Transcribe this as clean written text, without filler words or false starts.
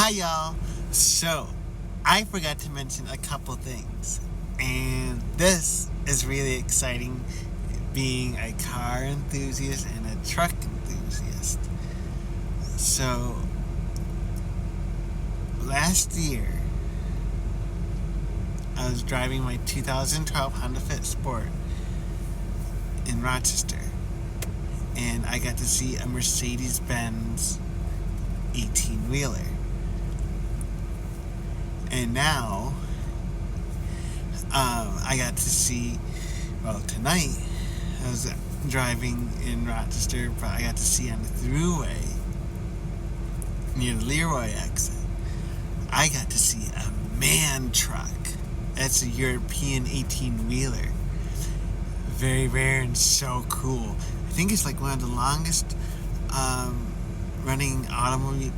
Hi, y'all. So, I forgot to mention a couple things, and this is really exciting being a car enthusiast and a truck enthusiast. So, last year, I was driving my 2012 Honda Fit Sport in Rochester, and I got to see a Mercedes Benz 18 wheeler. And now, I got to see, tonight, I was driving in Rochester, but I got to see on the thruway near the Leroy exit, I got to see a MAN truck. That's a European 18 wheeler. Very rare and so cool. I think it's like one of the longest running automobile